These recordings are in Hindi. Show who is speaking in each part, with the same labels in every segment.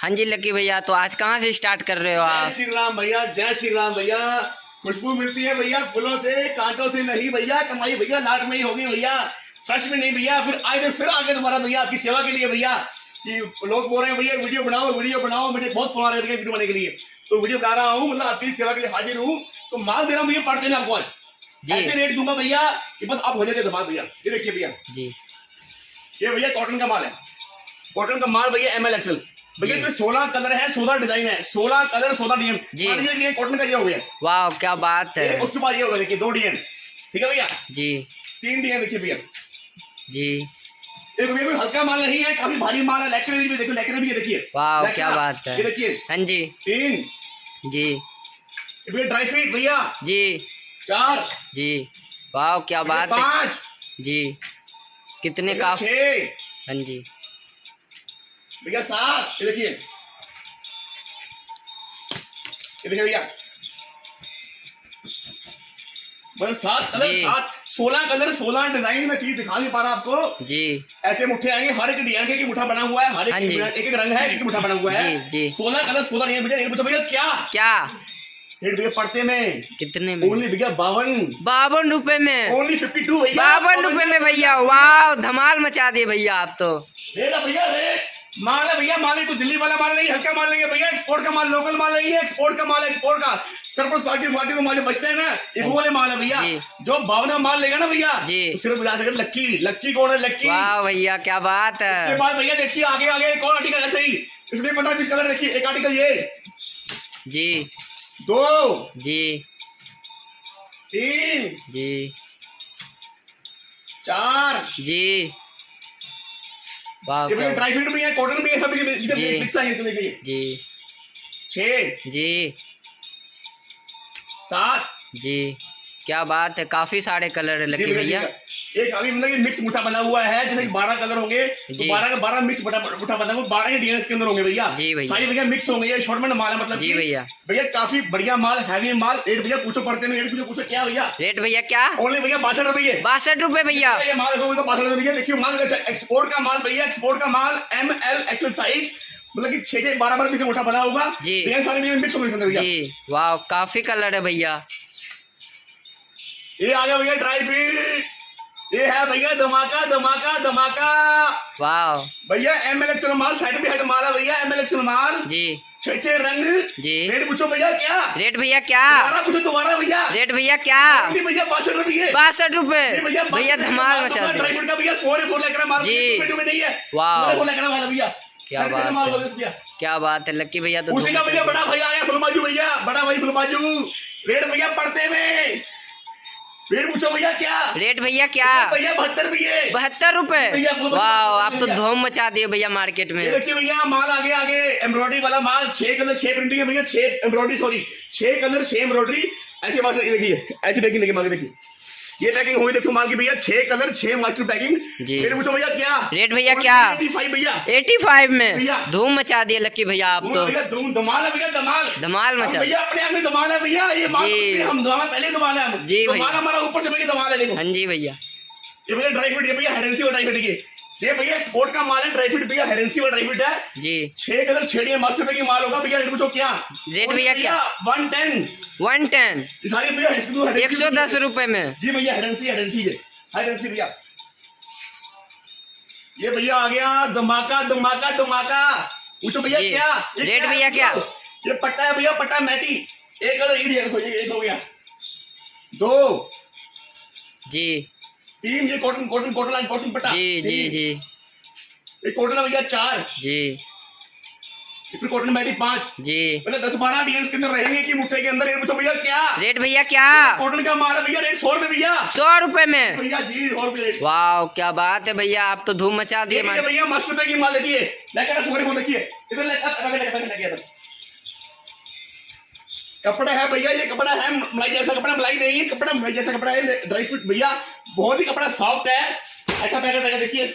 Speaker 1: हाँ जी लकी भैया, तो आज कहाँ से स्टार्ट कर रहे हो आप?
Speaker 2: जय श्री राम भैया, जय श्री राम भैया। खुशबू मिलती है भैया फूलों से, कांटों से नहीं भैया। कमाई भैया लाट में ही होगी भैया, फ्रेश में नहीं भैया। फिर आगे दोबारा भैया आपकी सेवा के लिए भैया, कि लोग बोल रहे हैं भैया वीडियो बनाओ। मुझे बहुत फोन आ रहे हैं वीडियो बनाने के लिए, तो वीडियो बना रहा हूँ, मतलब आपकी सेवा के लिए हाजिर हूँ। तो माल दे रहा हूँ भैया, पढ़ देना आपको आज ऐसे रेट दूंगा भैया कि बस आप हो जाते धमाल भैया। ये देखिए भैया
Speaker 1: जी,
Speaker 2: ये भैया कॉटन का माल है, कॉटन का माल भैया ML XL भैया। इसमें 16 कलर है, 16 डिजाइन है, 16 कलर 16 डिजाइन। कॉटन का ये हो गया,
Speaker 1: वाह क्या बात है।
Speaker 2: उसके बाद ये होगा देखिए 2 डिजाइन, ठीक है भैया
Speaker 1: जी।
Speaker 2: 3 डिजाइन देखिए भैया
Speaker 1: जी
Speaker 2: एक भैया कोई हल्का माल नहीं है, काफी भारी माल है। लेक्चर भी देखिए, लेक्चर भी देखिए,
Speaker 1: वाह क्या बात है।
Speaker 2: ये देखिए
Speaker 1: हाँ जी
Speaker 2: 3
Speaker 1: जी
Speaker 2: भैया, ड्राई फिट भैया
Speaker 1: जी
Speaker 2: 4
Speaker 1: जी, वाह क्या बात है
Speaker 2: 5
Speaker 1: जी। कितने का?
Speaker 2: 6
Speaker 1: हाँ जी
Speaker 2: भैया 7। ये देखिए भैया बस 7 कलर, 16 कलर 16 डिजाइन में चीज दिखा नहीं पा रहा आपको
Speaker 1: जी।
Speaker 2: ऐसे मुठ्ठे आएंगे, हर एक डिजाइन के मुठ्ठा बना हुआ है, हर एक रंग है, एक मुठ्ठा बना हुआ है
Speaker 1: जी।
Speaker 2: 16 कलर 16 डिजाइन भैया। रेट भैया क्या रेट भैया पड़ते में?
Speaker 1: कितने में?
Speaker 2: ओनली भैया 52
Speaker 1: रुपए में,
Speaker 2: ओनली 52 भैया,
Speaker 1: 52 रुपए में भैया। वाह धमाल मचा दिए भैया आप तो।
Speaker 2: रेट है भैया, रेट माल है भैया। माल है तो दिल्ली वाला माल नहीं, हल्का माल नहीं है भैया, एक्सपोर्ट का माल, लोकल माल नहीं है, एक्सपोर्ट का माल है, एक्सपोर्ट का। सरप्लस पार्टी में माल जो बचते हैं ना, ये वो वाले माल है भैया। जो 52 माल लेगा ना भैया, तो सिर्फ बुला सके लक्की कौन है? लक्की।
Speaker 1: वाह भैया क्या बात है।
Speaker 2: उसके बाद भैया देखिए आगे एक और आर्टिकल ऐसे ही, इसमें 15-20 कलर देखिए। एक आर्टिकल ये
Speaker 1: जी
Speaker 2: 2
Speaker 1: जी
Speaker 2: 3
Speaker 1: जी
Speaker 2: 4
Speaker 1: जी, वाह
Speaker 2: ये भैया ड्राई फिट भी है, कॉटन भी है, सब मिक्स है। तो देखिए
Speaker 1: जी
Speaker 2: 6
Speaker 1: जी
Speaker 2: 7
Speaker 1: जी, क्या बात है। काफी सारे कलर है लकी भैया।
Speaker 2: एक अभी मतलब मिक्स मुठा बना हुआ है, जैसे 12 कलर होंगे तो 12 के 12 मिक्स मुठा बना हुआ, 12 डिजाइन इसके अंदर होंगे भैया।
Speaker 1: जी भैया,
Speaker 2: सारी भैया मिक्स होंगे, ये शॉर्ट में माल है मतलब।
Speaker 1: जी भैया
Speaker 2: भैया काफी बढ़िया माल, हैवी माल। रेट भैया पूछो पड़ते हैं, रेट पूछो क्या भैया?
Speaker 1: रेट भैया क्या?
Speaker 2: ओनली भैया 62 रुपये,
Speaker 1: 62 रुपये भैया।
Speaker 2: ये माल देखो तो 62 रुपये। देखिए माल एक्सपोर्ट का माल भैया, एक्सपोर्ट का माल ML XL साइज, मतलब कि 6 12 पीस मुठा बना होगा
Speaker 1: जी।
Speaker 2: सारे मिक्स होंगे भैया
Speaker 1: जी, वाह काफी कलर है भैया।
Speaker 2: ये आ गया भैया ड्राई फिट, ये है भैया धमाका धमाका धमाका।
Speaker 1: वाह
Speaker 2: भैया ML XL माल, साइड पे हेड माल है भैया, ML XL माल
Speaker 1: जी।
Speaker 2: 6 रंग जी। रेट पूछो भैया क्या?
Speaker 1: रेट भैया क्या?
Speaker 2: दोबारा भैया
Speaker 1: रेट भैया क्या?
Speaker 2: भैया 62 रुपये,
Speaker 1: 62 रुपए भैया। धमाल मचा दिया
Speaker 2: ड्राई फ्रूट का भैया 4 लेकर माल
Speaker 1: जी।
Speaker 2: नहीं है,
Speaker 1: वाह
Speaker 2: लेकर माल भैया।
Speaker 1: क्या बात है, क्या बात है लकी भैया। तो
Speaker 2: उसी का भैया बड़ा भाई आया फुलबाजू भैया, बड़ा भाई फुलबाजू। रेट भैया पड़ते में, रेट पूछो भैया क्या?
Speaker 1: रेट भैया क्या?
Speaker 2: भैया 72
Speaker 1: रुपए। वाह आप तो धूम मचा दिए भैया मार्केट में।
Speaker 2: ये देखिए भैया माल आगे एम्ब्रॉयडरी वाला माल, 6 कलर 6 प्रिंटिंग है भैया, 6 एम्ब्रॉयडरी, सॉरी 6 कलर 6 एम्ब्रॉयडरी। ऐसे मास्टर देखिए, ऐसी पैकिंग लेके माल देखिए, ये पैकिंग होगी देखो माल की भैया, 6 कलर 6 मास्टर पैकिंग। रेट पूछो भैया क्या?
Speaker 1: रेट भैया क्या?
Speaker 2: 85 भैया,
Speaker 1: 85 में धूम मचा दिए लकी भैया आप तो।
Speaker 2: धमाल है भैया,
Speaker 1: धमाल मचा
Speaker 2: भैया, अपने आप में धमाल है भैया। ये माल हम धमाल पहले धमाल है
Speaker 1: जी भैया,
Speaker 2: हमारा ऊपर से भैया धमाल है देखो।
Speaker 1: हाँ जी भैया,
Speaker 2: ये भैया ड्राई फ्रूट, ये भैया हेडेंसी वाला ड्राई फ्रूट, ये भैया एक्सपोर्ट का माल है। ड्राई फ्रूट भैया हेडेंसी वाला ड्राई फ्रूट है जी। 6 कलर 6 मार्च रुपए की माल होगा भैया। रेट पूछो क्या?
Speaker 1: रेट भैया क्या?
Speaker 2: 110 सारी भैया
Speaker 1: 110 रुपए में
Speaker 2: जी भैया। हेडेंसी भैया। ये भैया आ गया धमाका धमाका धमाका। पूछो भैया क्या?
Speaker 1: रेट भैया क्या?
Speaker 2: ये पट्टा है भैया, पट्टा मैटी। एक कलर एक हो गया, 2
Speaker 1: जी
Speaker 2: 3 ये कॉटन पट्टा
Speaker 1: जी जी जी।
Speaker 2: एक कॉटन है भैया 4
Speaker 1: जी,
Speaker 2: फिर कॉटन मैटी 5 जी। मतलब 10-12 डिजाइन के अंदर रहेंगे कि मुट्ठे के अंदर। रेट पूछो भैया क्या?
Speaker 1: रेट भैया क्या?
Speaker 2: कॉटन का माल है भैया, रेट 100 रुपए भैया,
Speaker 1: 100 रुपए में
Speaker 2: भैया जी, 100 रुपए।
Speaker 1: वाह क्या बात है भैया, आप तो धूम मचा दिए
Speaker 2: भैया। मास्टर रुपए की माल देखिए, देखिए कपड़ा है भैया, ये कपड़ा है मलाई जैसा कपड़ा, मलाई नहीं है कपड़ा, मलाई जैसा कपड़ा है, ड्राई फ्रूट भैया। बहुत ही कपड़ा सॉफ्ट है, ऐसा पैकेट है देखिए।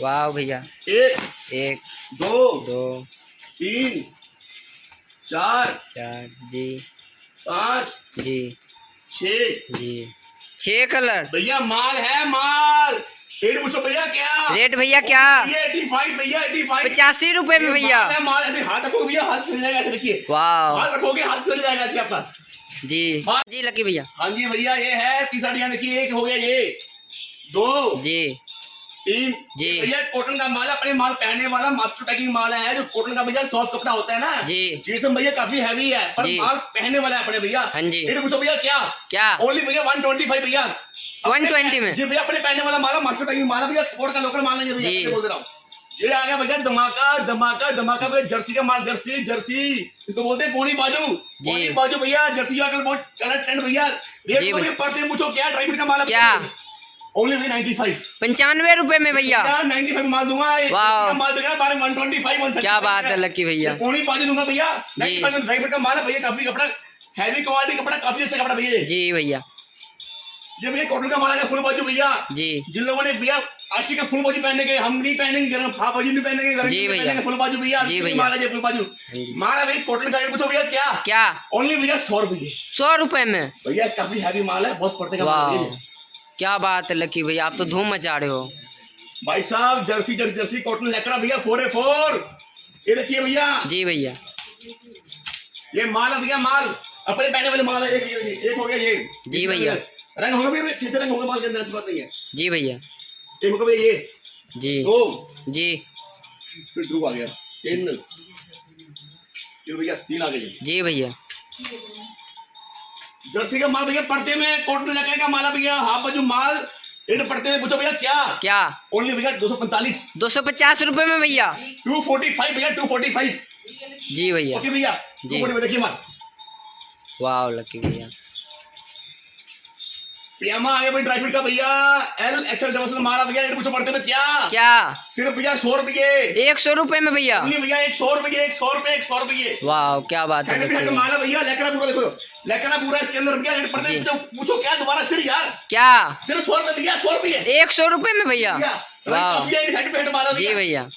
Speaker 1: वाह भैया, 1 2
Speaker 2: 3 4
Speaker 1: जी
Speaker 2: 5
Speaker 1: जी
Speaker 2: 6
Speaker 1: जी 6 कलर
Speaker 2: भैया। माल है माल, रेट पूछो भैया क्या
Speaker 1: रेट भैया क्या?
Speaker 2: ये 85 भैया, 85
Speaker 1: 85 रुपए में भैया।
Speaker 2: माल ऐसे हाथ रखोगे भैया, हाथ फिसल जाएगा ऐसे, देखिए
Speaker 1: वाह
Speaker 2: हाथ रखोगे हाथ फिसल जाएगा ऐसे आपका।
Speaker 1: जी जी लकी भैया।
Speaker 2: हाँ जी भैया, ये है तीसरा डिजाइन, देखिए एक हो गया, ये 2
Speaker 1: जी
Speaker 2: 3
Speaker 1: जी
Speaker 2: भैया कॉटन का माल है, अपने माल पहनने वाला मास्टर पैकिंग माल है, जो कॉटन का भैया सॉफ्ट कपड़ा होता है ना
Speaker 1: जी
Speaker 2: शीशम भैया काफी हैवी है, पर
Speaker 1: जी।
Speaker 2: माल पहनने वाला है अपने भैया।
Speaker 1: हाँ जी।
Speaker 2: रेट पूछो भैया क्या
Speaker 1: क्या?
Speaker 2: ओनली भैया 125 भैया,
Speaker 1: 120 में?
Speaker 2: जी भैया, अपने पहनने वाला माल है, मास्टर पैकिंग माल है भैया, एक्सपोर्ट का लोकल माल नहीं है
Speaker 1: जी।
Speaker 2: भैया, बोल दे रहा हूँ। ये आ गया भैया धमाका धमाका धमाका भैया, जर्सी का माल, जर्सी जर्सी इसको बोलते हैं पोनी बाजू, पोनी बाजू भैया, जर्सी का आजकल बहुत चला ट्रेंड भैया। रेट
Speaker 1: जी
Speaker 2: तो भैया पढ़ते पूछो क्या, ड्राई फ्रूट का माल है
Speaker 1: क्या?
Speaker 2: ओनली भैया 95
Speaker 1: 95 रुपए में भैया।
Speaker 2: 95 माल दूंगा,
Speaker 1: वाह।
Speaker 2: माल देगा 125 130
Speaker 1: क्या बात है लकी भैया।
Speaker 2: पोनी बाजू दूंगा भैया, 95 ड्राई फ्रूट का माल है भैया, काफी कपड़ा हैवी क्वालिटी कपड़ा, काफी अच्छा कपड़ा भैया।
Speaker 1: जी भैया।
Speaker 2: ये भैया कॉटन का माल है, फुल बाजू भैया।
Speaker 1: जी
Speaker 2: जिन लोगों ने भैया आशी का फुल बाजू पहनने के, हम नहीं पहनेंगे गरम, हाफ बाजू नहीं पहनेंगे, गरम
Speaker 1: जी
Speaker 2: नहीं
Speaker 1: भैया।
Speaker 2: पहनेंगे, फुल बाजू भैया।
Speaker 1: जी
Speaker 2: ये
Speaker 1: भैया।
Speaker 2: माल है, ये फुल बाजू
Speaker 1: जी।
Speaker 2: माल है भैया, कॉटन का रेट पूछो भैया क्या
Speaker 1: क्या?
Speaker 2: ओनली भैया 100 रुपये
Speaker 1: 100 रुपए में?
Speaker 2: भैया, काफी हैवी माल है, बहुत पड़ते का माल
Speaker 1: वाह
Speaker 2: है ये।
Speaker 1: क्या बात है लकी भैया, आप तो धूम मचा रहे हो।
Speaker 2: भाई साहब जर्सी जर्सी जर्सी कॉटन लेकर भैया 4A4, ये देखिए भैया,
Speaker 1: जी भैया।
Speaker 2: ये माल है भैया, माल अपने पहने वाले माल है। एक हो गया ये,
Speaker 1: जी भैया।
Speaker 2: रंग होगा भैया, 6 रंग होगा माल के अंदर, ऐसी बात नहीं है।
Speaker 1: जी भैया।
Speaker 2: एक होगा भैया ये
Speaker 1: जी
Speaker 2: 2,
Speaker 1: जी
Speaker 2: फिर 2 आ गया 3, फिर भैया 3 आ गए।
Speaker 1: जी भैया।
Speaker 2: जर्सी का माल भैया पड़ते में, कॉटन लेकर का माल है भैया, हाफ बाजू माल, रेट पड़ते में पूछो भैया क्या
Speaker 1: क्या?
Speaker 2: ओनली भैया 245
Speaker 1: 250 रुपए में भैया।
Speaker 2: 245 भैया, 245
Speaker 1: जी भैया।
Speaker 2: ओके भैया,
Speaker 1: जी।
Speaker 2: 245 देखिए माल।
Speaker 1: वाह लकी भैया।
Speaker 2: पजामा आ गया भाई ड्राई फ्रूट का भैया, L XL डबल माल है भैया, रेट पूछो पड़ते में क्या
Speaker 1: क्या?
Speaker 2: सिर्फ भैया 100 रुपये
Speaker 1: 100 रुपए में भैया।
Speaker 2: ओनली भैया, 100 रुपये 100 रुपये 100 रुपये
Speaker 1: वाह क्या बात है लकी भैया।
Speaker 2: माल है भैया, लेकर पूरा देखो, लेकर पूरा इसके अंदर भैया, रेट पड़ते
Speaker 1: जी।
Speaker 2: पूछो क्या दोबारा फिर यार,
Speaker 1: क्या?
Speaker 2: सिर्फ 100 रुपये भैया, 100 रुपये
Speaker 1: 100 रुपए में भैया। वाह
Speaker 2: माल
Speaker 1: जी भैया।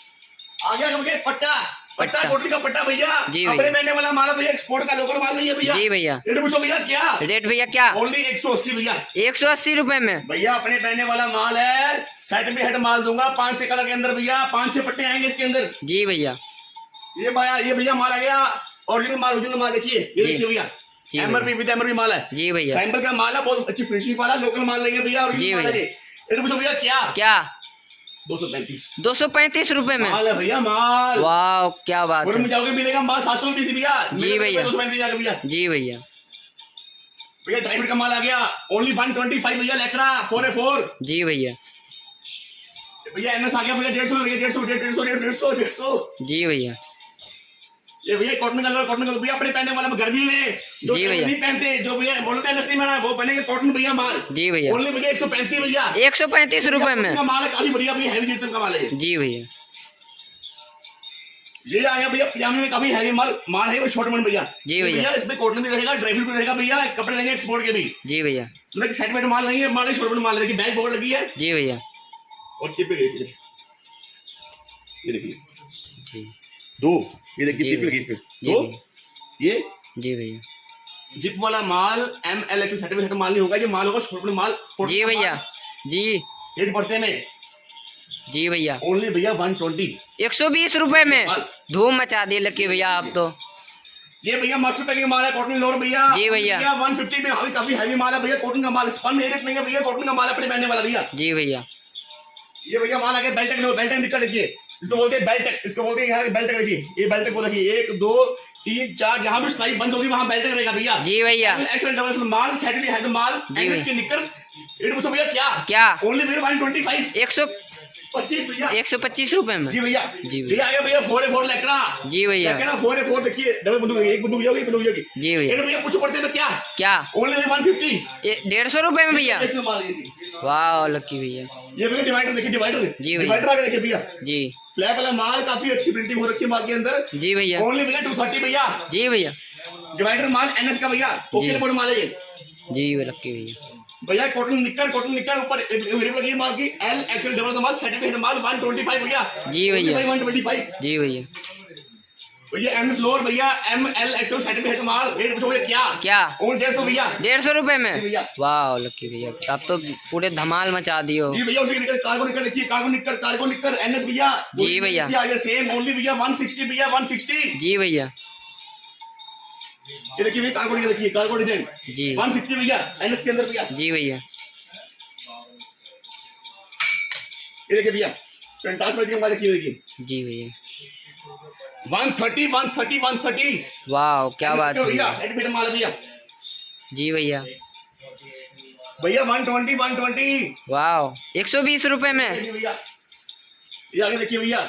Speaker 2: आ गया भैया पट्टा, पट्टा कोटी का पट्टा भैया,
Speaker 1: जी
Speaker 2: अपने
Speaker 1: भैया।
Speaker 2: पहनने वाला माल है भैया, एक्सपोर्ट का लोकल माल नहीं है भैया।
Speaker 1: जी भैया।
Speaker 2: रेट पूछो भैया क्या
Speaker 1: रेट भैया क्या?
Speaker 2: ओनली 180 भैया,
Speaker 1: 180 रुपए में
Speaker 2: भैया अपने पहनने वाला माल है, सेट में हेड माल दूंगा 5 से कलर के अंदर भैया, 5 से पट्टे आएंगे इसके अंदर।
Speaker 1: जी भैया।
Speaker 2: ये भैया माल आ गया, ओरिजिनल माल देखिए, ये
Speaker 1: जी।
Speaker 2: देखिए भैया,
Speaker 1: जी
Speaker 2: एमआरपी विद एमआरपी माल है,
Speaker 1: जी भैया।
Speaker 2: सैंपल का माल है, बहुत अच्छी फिनिशिंग वाला लोकल माल नहीं है भैया,
Speaker 1: जी
Speaker 2: ओरिजिनल माल है
Speaker 1: भैया।
Speaker 2: ये। रेट पूछो भैया क्या
Speaker 1: क्या?
Speaker 2: 235
Speaker 1: 235 रुपए में?
Speaker 2: माल है भैया, माल
Speaker 1: वाह क्या बात
Speaker 2: और में
Speaker 1: है।
Speaker 2: जाओगे मिलेगा माल 700 रुपये भैया।
Speaker 1: जी भैया।
Speaker 2: 235 जाएगा भैया।
Speaker 1: जी भैया।
Speaker 2: भैया ड्राई फ्रूट का माल आ गया, ओनली 125 भैया, लेकरा 4A4
Speaker 1: जी भैया।
Speaker 2: भैया, एनएस आ गया भैया, 150
Speaker 1: जी भैया।
Speaker 2: ये भैया कॉटन का भैया, अपने पहनने वाला गर्मी में जो
Speaker 1: जी भैया।
Speaker 2: नहीं पहनते, जो भैया बोलते हैं नस्ती में ना, वो बनेंगे कॉटन भैया माल।
Speaker 1: जी भैया।
Speaker 2: ओनली भैया 135 भैया,
Speaker 1: 135 रुपए में?
Speaker 2: का माल है, काफी बढ़िया भैया, हैवी किस्म का माल है।
Speaker 1: जी भैया।
Speaker 2: ये आ गया भैया, पजामे में काफी हैवी माल है, वो शॉर्ट में भैया।
Speaker 1: जी भैया।
Speaker 2: इसमें कॉटन भी रहेगा, ड्राई फ्रूट भी रहेगा भैया, कपड़े रहेंगे एक्सपोर्ट के भी।
Speaker 1: जी भैया।
Speaker 2: साइड में माल नहीं है, माल है शॉर्ट में माल है, देखिए बैक पॉकेट लगी है
Speaker 1: जी भैया।
Speaker 2: और चिप लगी है, ये देखिए
Speaker 1: जी
Speaker 2: 2, ये देखिए
Speaker 1: जी
Speaker 2: चिप
Speaker 1: भैया।
Speaker 2: लगी इस पे
Speaker 1: जी
Speaker 2: 2,
Speaker 1: भैया।
Speaker 2: ये
Speaker 1: जी भैया।
Speaker 2: जिप वाला माल ML XL सर्टिफिकेट माल नहीं होगा, ये माल होगा शॉर्ट में माल।
Speaker 1: जी भैया। जी
Speaker 2: रेट पड़ते में
Speaker 1: जी भैया।
Speaker 2: ओनली भैया 120
Speaker 1: 120 रुपए में धूम मचा दिए लकी भैया आप तो।
Speaker 2: ये भैया मास्टर पैकिंग माल है, कॉटन लोर भैया।
Speaker 1: जी भैया।
Speaker 2: 150 में काफी हैवी माल है भैया, कॉटन का माल, स्पन में रेट नहीं है भैया, कॉटन का माल अपने पहनने वाला भैया।
Speaker 1: जी भैया।
Speaker 2: ये भैया माल आ गया बेल्टेक लो, बेल्टेक निकल देखिए, इसको बोलते हैं बेल्टेक, इसको बोलते हैं यहाँ बेल्टेक देखिए, ये बेल्टेक को देखिए 1 2 3 4, जहां भी सिलाई बंद होगी वहां बेल्टेक रहेगा भैया।
Speaker 1: जी भैया।
Speaker 2: एक्सल डबल माल, सेटली हेड माल,
Speaker 1: जी
Speaker 2: एंड इसके निकर्स। रेट पूछो भैया क्या
Speaker 1: क्या?
Speaker 2: ओनली भैया 125
Speaker 1: 125
Speaker 2: भैया,
Speaker 1: 125 रुपए में?
Speaker 2: जी भैया।
Speaker 1: जी
Speaker 2: ये आ गया भैया 4A4 लेकरा।
Speaker 1: जी भैया।
Speaker 2: लेकरा 4A4 देखिए, डबल बंदूक, एक बंदूक जाओगी, एक बंदूक जाओगी।
Speaker 1: जी भैया।
Speaker 2: रेट भैया पूछो पड़ते हैं क्या
Speaker 1: क्या?
Speaker 2: ओनली 150
Speaker 1: 150 रुपए में भैया?
Speaker 2: एक माल ये
Speaker 1: वाह लकी भैया।
Speaker 2: भैया डिवाइडर देखिए, डिवाइडर
Speaker 1: जी भैया।
Speaker 2: डिवाइडर आ गया देखिए भैया,
Speaker 1: जी
Speaker 2: फ्लैप वाला माल, काफी अच्छी प्रिंटिंग हो रखी है माल के अंदर।
Speaker 1: जी भैया।
Speaker 2: ओनली भैया 230 भैया,
Speaker 1: जी भैया।
Speaker 2: डिवाइडर माल NS का भैया, ओके
Speaker 1: जी।
Speaker 2: रिपोर्ट माल है ये
Speaker 1: जी लकी भैया।
Speaker 2: भैया। कॉटन निक्कर ऊपर रिप लगी है माल की, L XL डबल माल, सर्टिफिकेट माल 125 भैया।
Speaker 1: जी भैया।
Speaker 2: 125
Speaker 1: जी भैया।
Speaker 2: भैया एम फ्लोर भैया ML XL सर्टिफिकेट माल रेट पूछो भैया क्या
Speaker 1: क्या
Speaker 2: और 150 भैया
Speaker 1: 150 रुपए में?
Speaker 2: भैया।
Speaker 1: वाह लक्की भैया, अब तो पूरे धमाल मचा दियो।
Speaker 2: जी भैया उसी कार्गो निकर देखिए, कार्गो निकर NS भैया।
Speaker 1: जी भैया।
Speaker 2: सेम ओनली भैया 160 भैया 160।
Speaker 1: जी भैया।
Speaker 2: ये देखिए भैया कार्गो देखिए, कार्गो डिजाइन
Speaker 1: जी
Speaker 2: 160 भैया NS के अंदर भैया।
Speaker 1: जी भैया।
Speaker 2: ये देखिए भैया पेंटास में देखिए
Speaker 1: जी भैया।
Speaker 2: 130
Speaker 1: वाह क्या बात है
Speaker 2: भैया। एडमिट माल भैया।
Speaker 1: जी भैया।
Speaker 2: भैया 120
Speaker 1: वाह 120 रुपए में?
Speaker 2: भैया ये आगे देखिए भैया,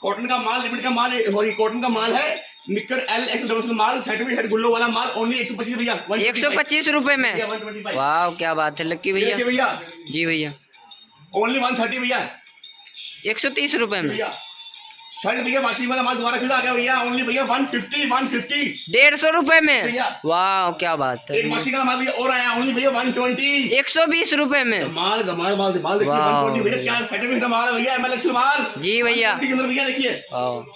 Speaker 2: कॉटन का माल, लिमिट का माल है, सॉरी कॉटन का माल है, निक्कर LXL डबल माल, सर्टिफिकेट गुल्लो वाला माल, ओनली 125 भैया।
Speaker 1: 125 रुपए में?
Speaker 2: 125
Speaker 1: वाह क्या बात है लक्की भैया।
Speaker 2: भैया
Speaker 1: जी भैया।
Speaker 2: ओनली 130 भैया।
Speaker 1: 130 रुपए में?
Speaker 2: भैया शर्ट भैया वाशिंग वाला माल दोबारा फिर आ गया भैया, ओनली भैया 150
Speaker 1: 150 रुपए में?
Speaker 2: भैया।
Speaker 1: वाह क्या बात है।
Speaker 2: एक वाशिंग का माल भैया और आया, ओनली भैया 120
Speaker 1: 120 रुपए में?
Speaker 2: माल देखिए 120 भैया, क्या सर्टिफिकेट माल है भैया ML XL माल।
Speaker 1: जी भैया।
Speaker 2: भैया देखिए
Speaker 1: वाह